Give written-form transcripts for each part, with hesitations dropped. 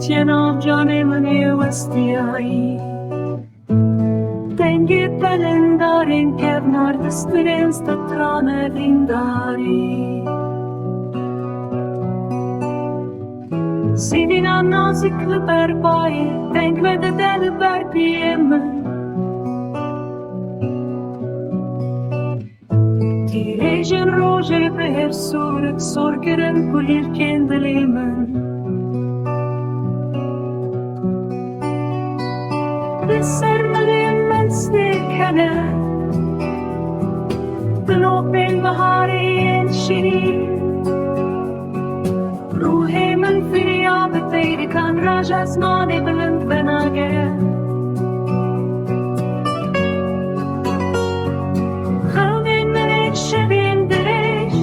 Ketiye canê westiyayî. Dengê pelên darên kevnar Distirên strana evîndarî. Zîvîna nazik dilber bayê Deng vedide dilber piyên. Tîrêjên rojê hêrs sor kirin kulîlkên dilê min. Li ser milên min stêrk hene, pelên biharê yên şîrîn. Ruhê min fîriya bi têrkan raj ezmanê bilind venage. Xewên milên şevên dirêj,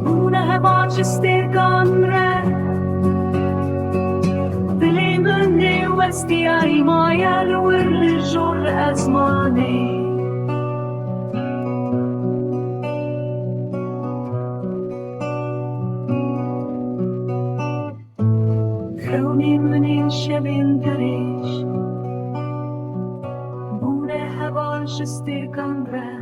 bûne heva ji stêrkan re. Dilê min ê westiyayî maye li wir li jor li ezmanê. Xewên milên şevên dirêj, bûne heva ji stêrkan re.